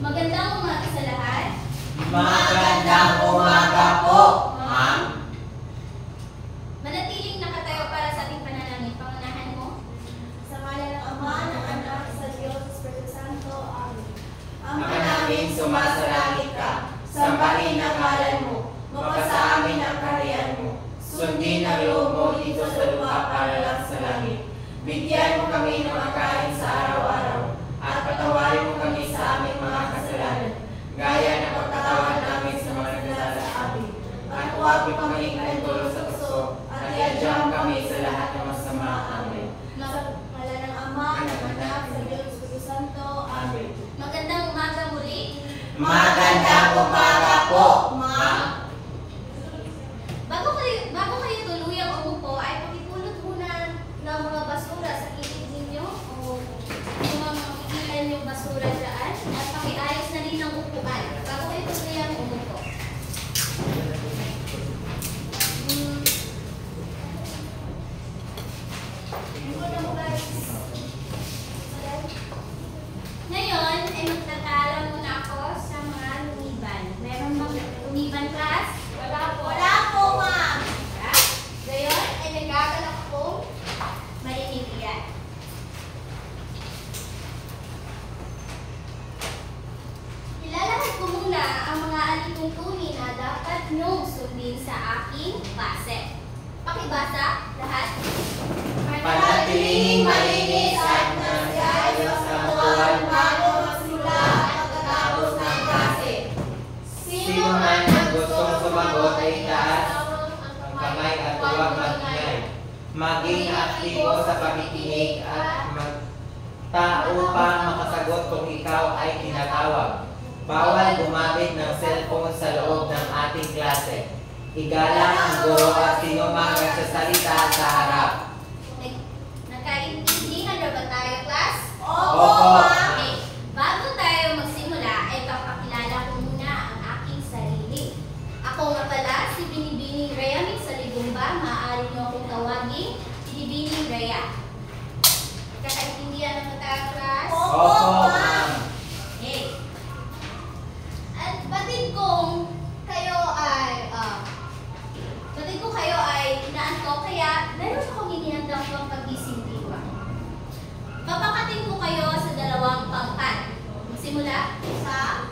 Magandang umaga sa lahat. Magandang umaga po, ma'am. Manatiling nakatayo para sa ating panalangin. Pangunahan mo. Sa ngalan ng Ama, ng Anak, sa Diyos, sa Espiritu Santo. Amen. Ama namin sumasalangit ka, sambahin ang ngalan mo, mapasa amin ang kaharian mo, sundin ang loob mo dito sa lupa para lang sa langit. Bigyan mo kami ng makain sa araw-araw, at patawarin mo kami sa aming mga kasalanan, gaya ng pagkatawad namin sa mga nagdala sa amin. At huwag mo kami ipantulo sa puso, at iadyahan kami sa lahat ng masama. Amen. Sa ngalan ng Ama, ng Anak, sa Diyos, sa Espiritu Santo. Amen. Magandang umaga muli. Magandang umaga po, ma'am. Bago kayo tuluyang umupo, ay pakipulot muna ng mga basura sa gilid ninyo o yung mga makikilan yung basura dyan at pakiayos na rin ng upuan bago kayo tuluyang umupo. Ngayon ay magtatala muna ako sa mga lumiban. Meron bang lumiban class? Wala po. Wala po, ma'am. Ngayon ay nagagalak akong marinig yan. Ilalahad ko muna ang mga alituntunin na dapat niyong sundin sa aking base. Pakibasa lahat. Panatilihing malinis at nasiayos ang tuwan bago magsimula at pagkatapos ng klase. Sino man ang gustong sumagot ay itaas ang kamay at huwag magingay. Maging aktibo sa pakikinig at magtao pa makasagot kung ikaw ay tinatawag. Bawal gumamit ng cellphone sa loob ng ating klase. Igalang ang guro at sino mang nagsasalita sa harap. Nagkaintindihan na ba tayo, class? Opo. Okay. Bago tayo magsimula, ay papakilala ko muna ang aking sarili. Ako nga pala si Binibining Rhea Migsaligumba. Maaari niyo akong tawagin Binibining Rhea. Nagkakaintindihan na ba tayo, class? Opo, ma'am. Okay. At batid kong kayo ay inaantok, kaya meron akong inihandang pang pagising diwa. Papakatin ko kayo sa dalawang pangkat. Simula sa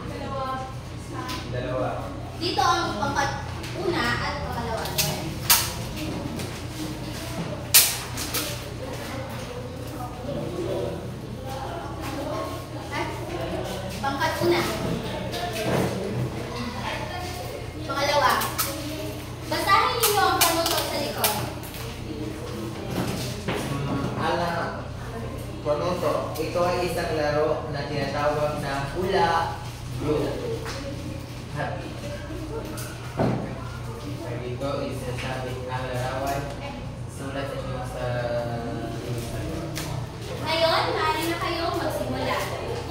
Dalawa. dito ang pangkat una at pangalawa. At pangkat una. Pangalawa. Basahin ninyo ang panutot sa likod. Panuto, ito ay isang laro na tinatawag na hula blue. Happy. Dito isasabit ang larawan. Sulat ninyo sa Ngayon, maaari na kayong magsimula.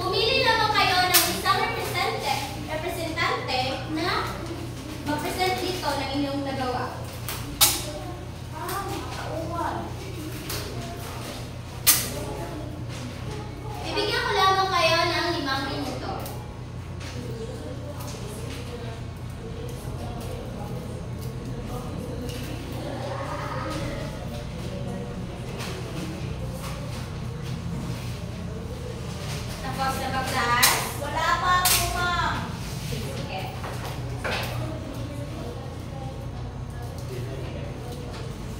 Pumili naman kayo ng isang representante na mag-present dito ng inyong nagawa. Bibigyan ko lamang kayo ng 5 minuto. Tapos na ba, class? Wala pa po, ma'am. Sige.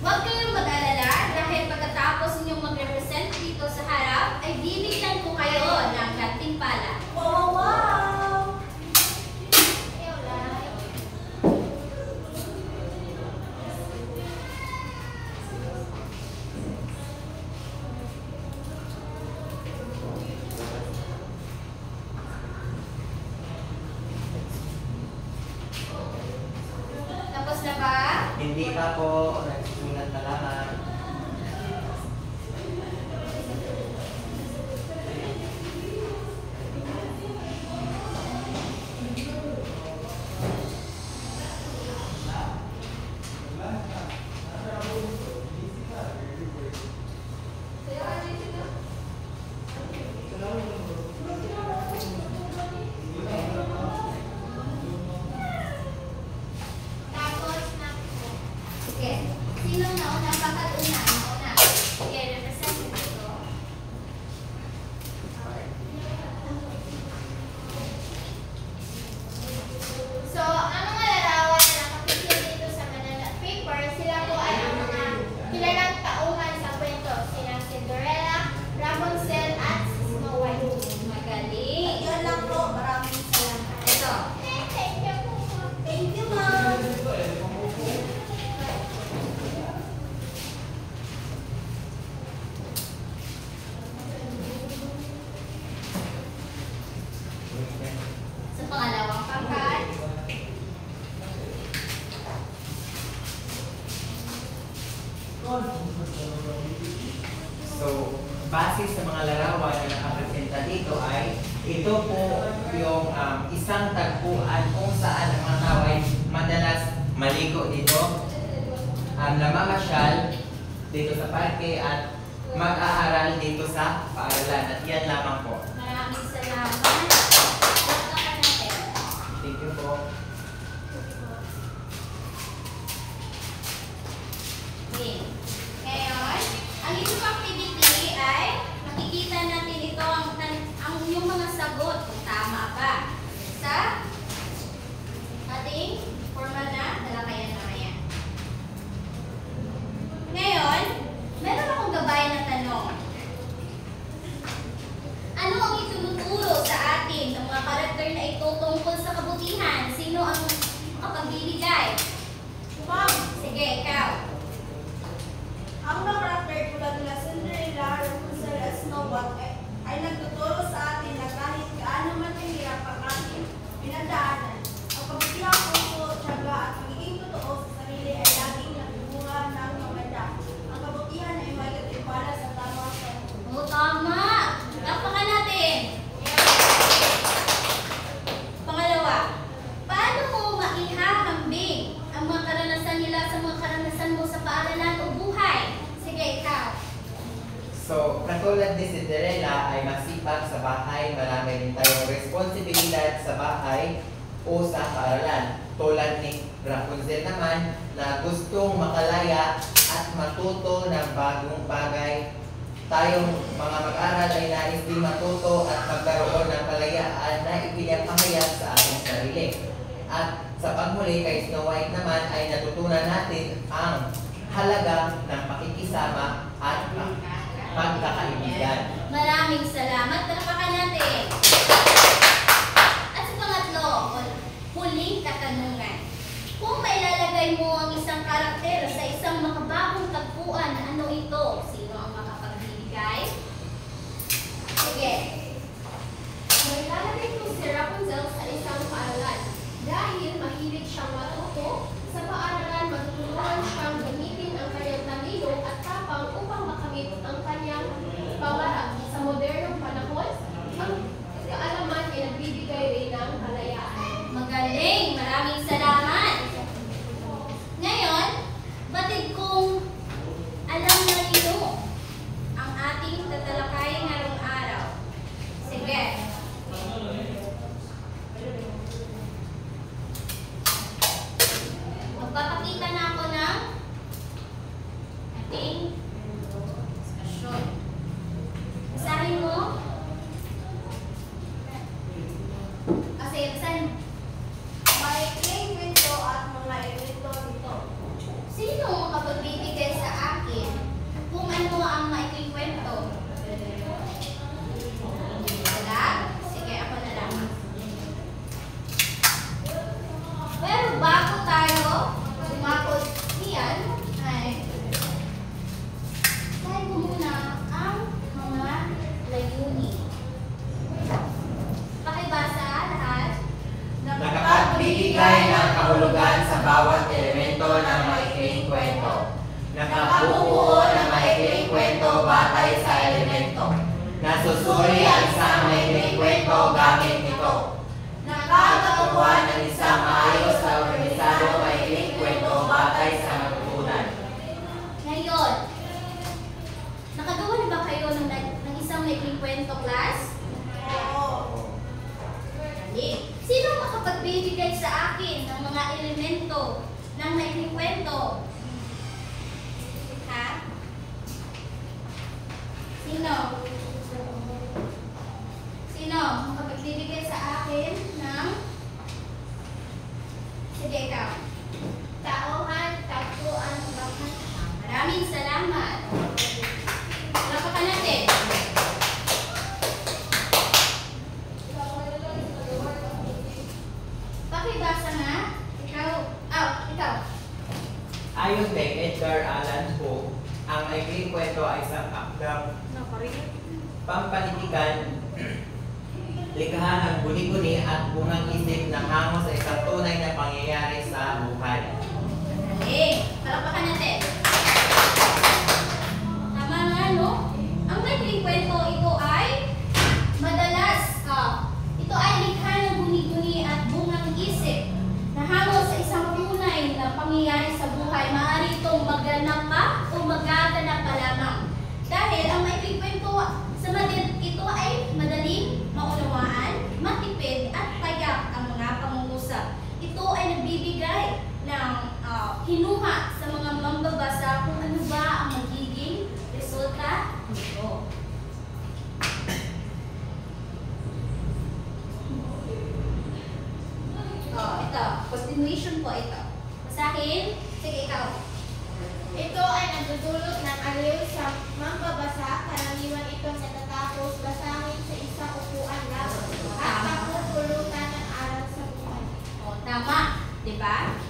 Huwag kayong mag-alala dahil pagkatapos ninyong mag-represent dito sa harap, ay bibigyan ko kayo ng gantimpala. Wow, wow. Tapos na ba? hindi pa po nagsusulat na lahat. So, base sa mga larawan na nakapresenta dito ay ito po yung isang tagpuan kung saan ang mga tao ay madalas maligo dito, namamasyal dito sa parke at mag-aaral dito sa paaralan. At yan lamang po. Maraming salamat. Baktakan natin. Thank you po. Okay. Ngayon, ang isang activity ay makikita natin ito ang yung mga sagot kung tama ba sa ating formal na talakayan mamaya. Ngayon, meron akong gabay na tanong. Ano ang itinuturo sa atin ng mga karakter na ito tungkol sa kabutihan? Sino ang makapagbibigay? Sige, ikaw. Ang mga karakter tulad nila Cinderella, Rapunzel, at Snow White ay nagtuturo sa atin na kahit gaano man kahirap ang ating pinagdaanan, ang kabutihang puso, tiyaga at pagiging totoo sa sarili ay laging nakukuha ng maganda. Ang kabutihan ay may katiwala sa tamang panahon. Oo, tama. Lakpakan natin. Pangalawa, paano mo maihahambing ang mga karanasan nila sa mga karanasan mo sa paaralan o buhay? Sige, ikaw. So, katulad ni Cinderella ay masipag sa bahay, marami rin tayong responsibilidad sa bahay o sa paaralan. Tulad ni Rapunzel naman na gustong makalaya at matuto ng bagong bagay. Tayong mga mag-aral ay nais din matuto at magkaroon ng kalayaan na ipinapahayag sa ating sarili. At sa paghuli kay Snow White naman ay natutunan natin ang halaga ng pakikisama at pagkakaibigan. Maraming salamat. Talapakan natin. At sa pangatlo, huling katanungan. Kung may lalagay mo ang isang karakter sa isang makabagong tagpuan, ano ito? Sino ang makapagbibigay? Sige. May lalagay ko si Rapunzel sa isang paaralan. Dahil mahilig siyang matuto, sa paaralan matutulungan siyang gamitin ang kanyang talino at tapang upang makamit ang kanyang pangarap. Sa modernong panahon, ang kaalaman ay nagbibigay rin ng kalayaan. Magaling! Maraming salamat! Ngayon, batid kong alam na ninyo ang ating tatalakay ngayong araw. Sige. Magpapakita na ako ng ating diskusyon. Basahin mo. Kasi basahin mo. Maikling kwento at mga elemento nito. Sino ang makapagbibigay sa akin kung ano ang maikling kwento? Wala? Sige, ako na lang. Pero bago tayo umabot niyan, ay tayo muna ang mga layunin. Pakibasa lahat. Nakapagbibigay ng kahulugan sa bawat elemento ng maikling kwento. Nakabubuo ng maikling kwento batay sa elemento. Nasusuri ang isang maikling kwento gamit nito. Nakakagawa ng isang maayos na organisado maikling kwento batay sa natutunan. Ngayon, nakagawa na ba kayo ng isang maikling kwento, class? Oo. Hindi. Sino makapagbibigay sa akin ng mga elemento ng maikling kwento? Ha? Sino? Sino makapagbibigay sa akin ng... Sige, ikaw. Tauhan, tagpuan, bakit? Maraming salamat. Lapakan natin. Pakibasa nga. Ikaw. Ayon kay Edgar Allan Poe, ang maikling kwento ay isang akdang pampanitikan, likha ng guni-guni at bungang isip na hango sa isang tunay na pangyayari sa buhay. Magaling. Palakpakan natin. continuation po ito. Basahin. Sige, ikaw. Ito ay nagdudulot ng aliw sa mambabasa, karaniwan itong natatapos basahin sa isang upuan lamang at napupulutan ng aral sa buhay. O, tama. Diba?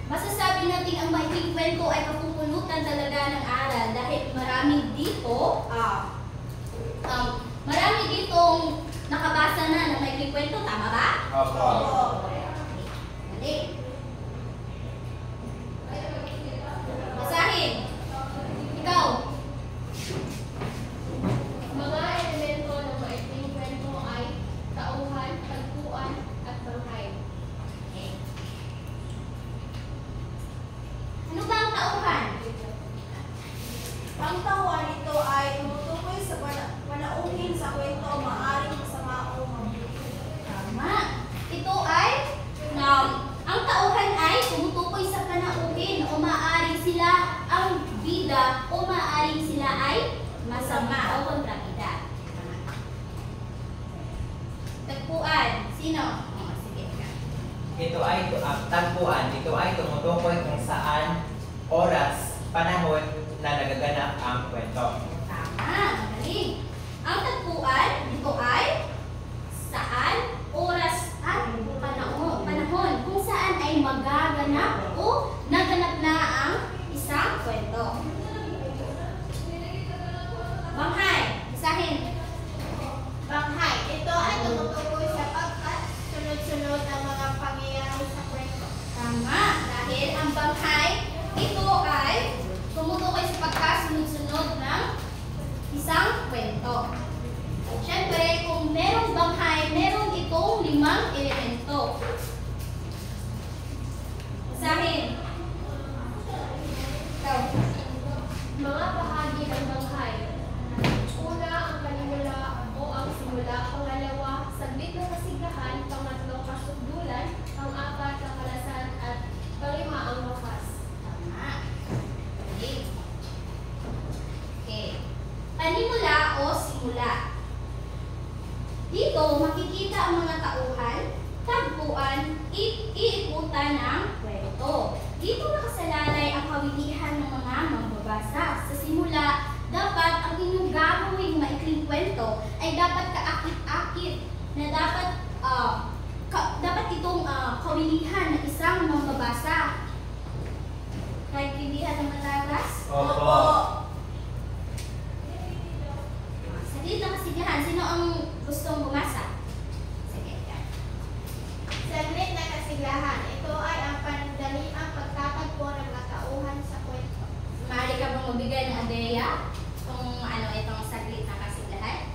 Masasabi natin ang maikling kwento ay kapupulutan talaga ng aral dahil marami ditong nakabasa na ng maikling kwento. Tama ba? Opo. Mali. Basahin. Ikaw. Mga elemento ng maikling kwento ay tauhan, tagpuan, at banghay. Okay. Ano ba ang tauhan? Ang tauhan ito ay tumutukoy sa panauhin sa kwento o maaaring masama o mabuti. Tama. Ito ay, ang tauhan ay tumutukoy sa panauhin o maaaring sila ang bida o maaaring sila ay masama o kontrabida. Tama. Tagpuan. Sino? Oh, sige. Ito ay tagpuan. Ito ay tumutukoy kung saan oras, panahon na nagaganap ang kwento. Tama. Magaling. Ang tagpuan, ito ay saan, oras, at panahon kung saan ay magaganap o naganap na ang isang kwento. Banghay. Isahin. Banghay. Ito ay tumutukoy sa pagkasunod-sunod ng mga pangyayari sa kwento. Tama. Dahil ang banghay, ito ay tumutukoy sa pagkasunod-sunod ng isang kwento. Siyempre, kung merong banghay, meron itong 5 elemento. Basahin. Ikaw. Mga bahagi ng banghay. Una, ang panimula o ang simula. Pangalawa, saglit ng kasiglahan. Pangatlo, kasukdulan. Pang-apat, kakalasan. At panglima, ang wakas. Tama. Okay. Okay. Panimula o simula. Dito, makikita ang mga tauhan, tagpuan, iikutan ng kwento. Dito nakasalalay ang kawilihan ng mga mambabasa. Sa simula, dapat ang inyong gagawing maikling kwento ay dapat kaakit-akit na dapat itong kawilihan ng isang mambabasa. Kaibigan ng matagas? Opo. Saglit na kasigahan. Sino ang gustong bumasa? Sige, yan. Saglit na kasiglahan. Ito ay ang panandaliang pagtatagpo ng mga tauhan sa kwento. Maaari ka bang mabigay ng ideya kung ano itong saglit na kasiglahan?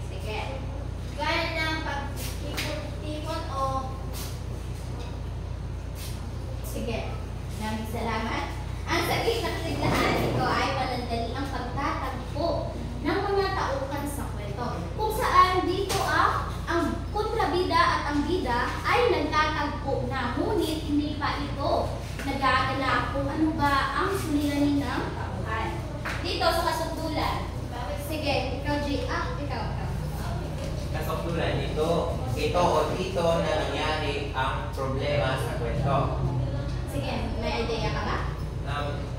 Sige. Gaya ng pagtipon o Sige. Maraming salamat. Ang saglit na kasiglahan, ito ay panandaliang pagtatagpo ng mga tauhan sa kwento. Kung saan dito ang kontrabida at ang bida ay nagtatagpo na, ngunit hindi pa ito nagaganap kung ano ba ang suliranin ng tauhan. Dito sa kasukdulan. Sige, ikaw G. Ikaw. Kasukdulan ito o dito na nangyari ang problema sa kwento. Sige, may idea ka ba?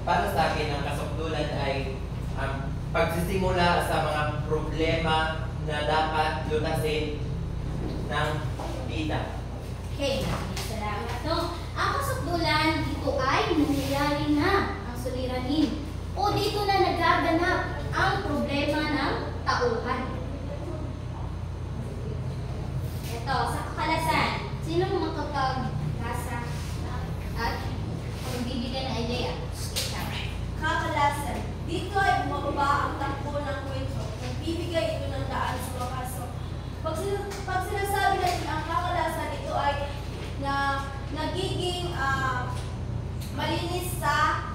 Para sa akin, ang kasukdulan ay pagsisimula sa mga problema na dapat lunasin ng bida. Okay, maraming salamat. No? Ang kasukdulan, dito ay nangyayari na ang suliranin. O dito na nagaganap ang problema ng tauhan. Ito, sa kakalasan, sino makapagbasa at magbibigay ng idea? Kakalasan. Dito ay bumababa ang takbo ng kwento. Nagbibigay ito ng daan sa wakas. So, pag sinasabi natin ang kakalasan, ito ay nagiging malinis sa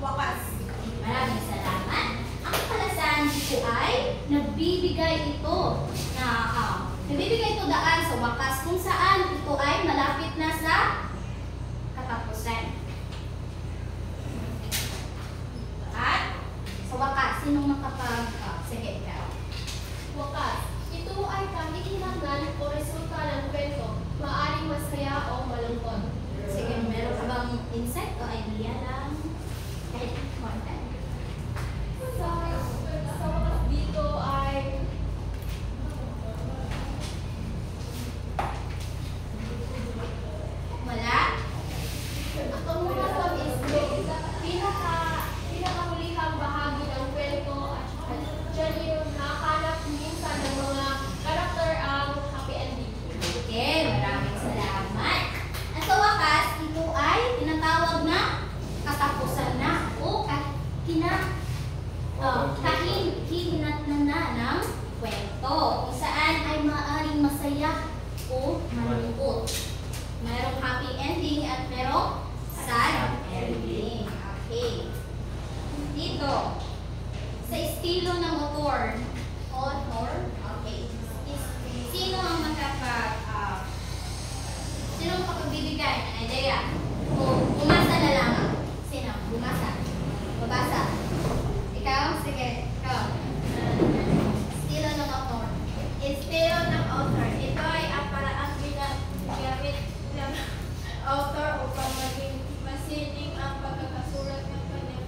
wakas. Maraming salamat. Ang kakalasan dito ay nagbibigay ito daan sa wakas kung saan ito ay malapit na sa katapusan. At sa wakas, sinong sige ikaw? dito? Sa estilo ng author. Okay. Sino ang sino ang makapagbibigay ng idea? O bumasa na lamang? Sino? Bumasa? Babasa? Ikaw? Sige, ikaw. Estilo ng author. Estilo ng author. Ito ay ang paraang ginagamit ng author upang maging masining ang pagkakasulat ng kanyang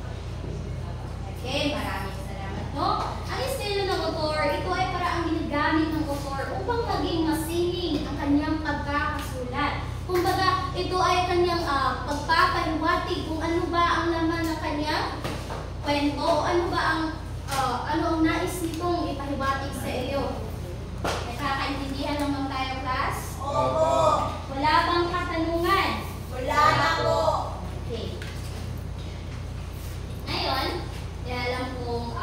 Okay, maraming salamat. No? Ang estilo ng author, ito ay paraang ginagamit ng author upang maging masining ang kanyang pagkakasulat. Kumbaga, ito ay kanyang pagpapahiwatig kung ano ba ang laman ng kanyang kwento o ano ba ang nais nitong ipahiwatig sa iyo. Nakakaintindihan naman tayo, class? Opo. Wala bang katanungan? Wala na po. Okay. Ngayon, kaya alam kong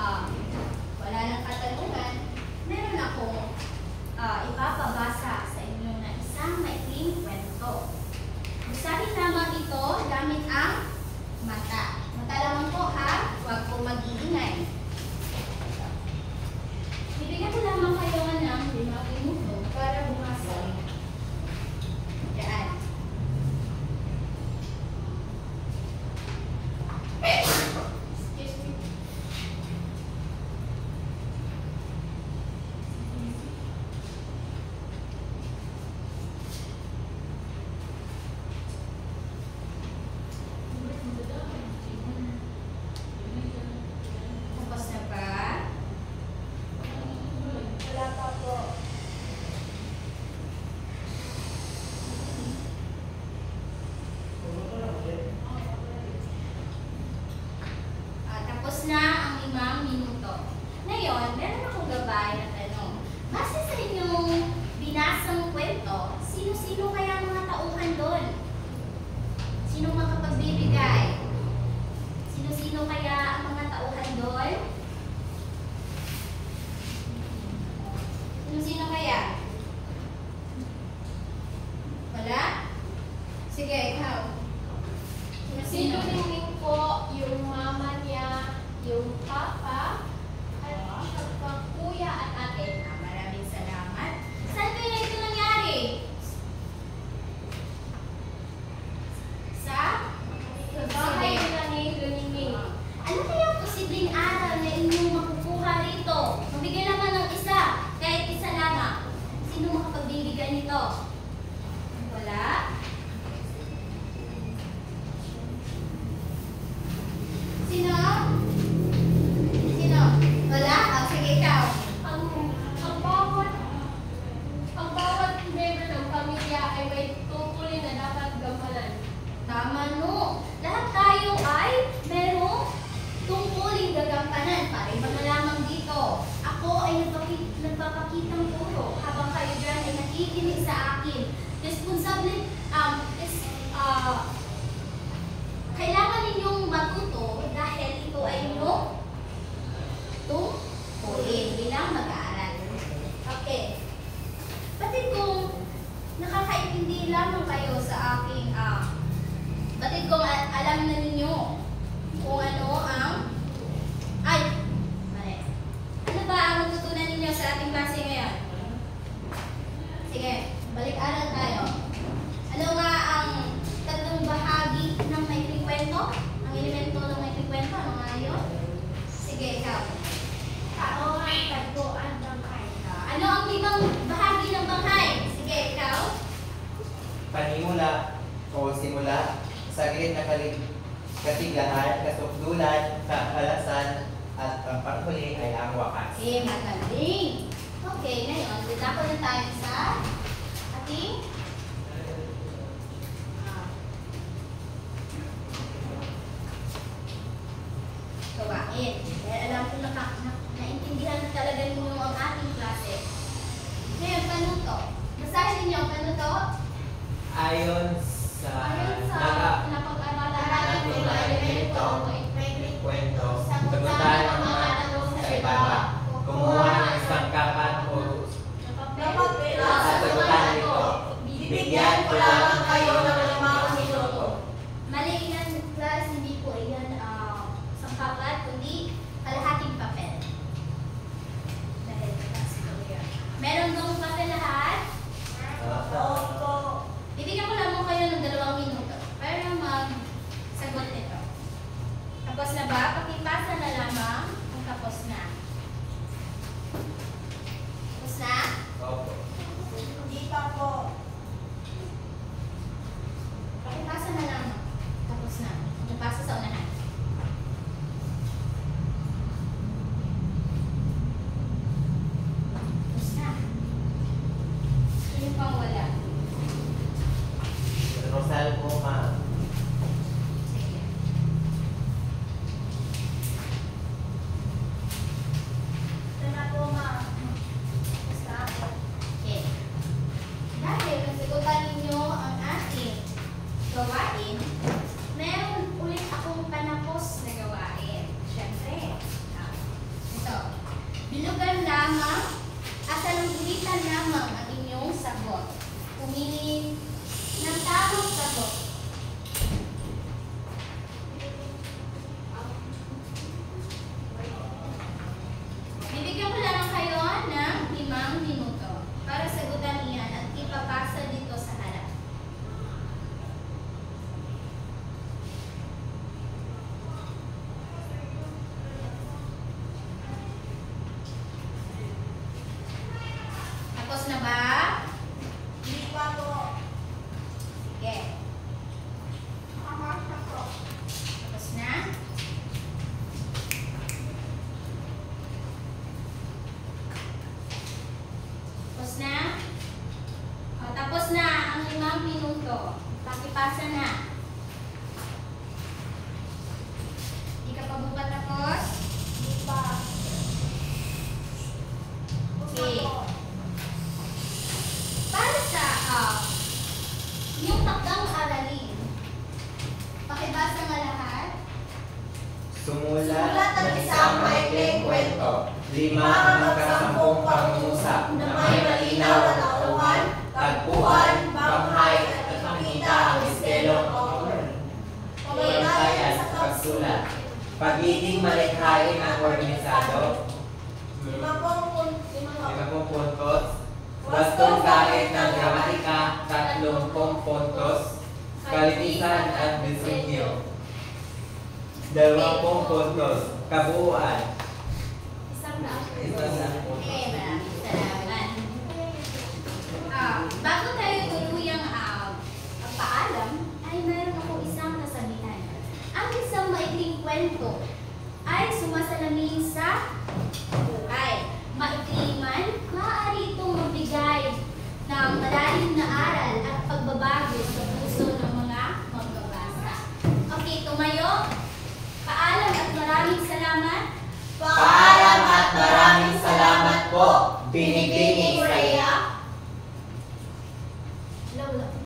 wala nang katanungan, meron akong ipapabasa sa inyo na isang maikling kwento. Basahin lamang ito gamit ang mata. Mata lamang po ha, huwag po mag-iingay. Bibigyan ko lamang kayo ng 5 minuto para bumasa. Yan. Excuse me. Tapos na ba? Wala pa po. Tapos na ang 5 minuto. Ngayon, meron akong gabay na tanong. Base sa inyong binasang kwento, sino-sino kaya ang mga tauhan doon? Sino makapagbibigay? Sino-sino kaya ang mga tauhan doon? Sino-sino kaya? Wala? Sige, ikaw. Sino rin po yung mama niya, yung papa, at saka kuya at ate. Maraming salamat. Saan kaya ito nangyari? Sa Bahay nila ni Luningning. Ano kaya ang posibleng aral na inyong makukuha rito? Mabigay naman ng isa, kahit isa lamang. Sino makapagbibigay nito? Wala? Sino? Sino? Wala? Sige, ikaw. Ang bawat member ng pamilya ay may tungkulin na dapat gampanan. Tama no. Lahat tayo ay merong tungkulin gagampanan. Para iba na lamang dito. Ako ay nagpapakitang puro habang kayo dyan ay nakikinig sa akin. Responsable, kailangan ninyong matuto dahil ito ay inyong tungkulin bilang mag-aaral. Okay. Batid kong nakakaintindi lamang kayo sa aking batid kong alam na ninyo kung ano ang mali. Ano ba ang natutunan ninyo sa ating klase ngayon? Sige, balik-aral tayo. Ano nga ang tatlong bahagi ng maikling kwento? Ang elemento ng maikling kwento, ano nga yun? Sige, ikaw. Taongan, tagpuan, bangkay. Ano ang 5 bahagi ng banghay? Sige, ikaw. Panimula o simula, saglit na kasigahan, kasukdulan, kakalasan, at ang panghuli ay ang wakas. Magaling. Okay, ngayon, dito na tayo sa ating gawain. Dahil alam ko naintindihan na talaga ninyo ang ating klase. Ngayon, panuto. Basahin ninyo ang panuto. Ayon sa napag-aralan natin ng mga elemento ng kwento, sagutan ang mga sa ibaba. Kumuha ng isang kapat o Dapat sagutan nito. Bibigyan ko lamang kayo ng 5 minuto. Mali yan, class, hindi po yan sangkapat, kundi Pumili ng tamang sagot. Bibigyan ko lang kayo ng 5 minuto para sagutan iyan at ipapasa dito sa harap. Tapos na ba? Hindi pa po. Sige. Tapos na? Tapos na? O, tapos na ang 5 minuto. Pakipasa na. Hindi ka pa ba ba tapos? Hindi pa. Okay. Para sa yung takdang aralin, pakibasa nga lahat. Sumulat ng isang maikling kwento, 5 hanggang 10 pangungusap na may malinaw na tauhan, tagpuan, banghay, at makita ang estilo o pamatayan sa pagsulat. Pagiging malikhain ang organisado, 50 puntos, wastong kahit ng gramatika, 30 puntos, kalinisan at disenyo, 20 puntos, kabuuan, Isang na. Okay, maraming salamat. Bago tayo tuluyang paalam, ay mayroon akong isang nasabihan. Ang isang maikling kwento ay sumasalamin sa buhay. Maikling man, maaari itong magbigay ng malalim na aral at pagbabago sa buhay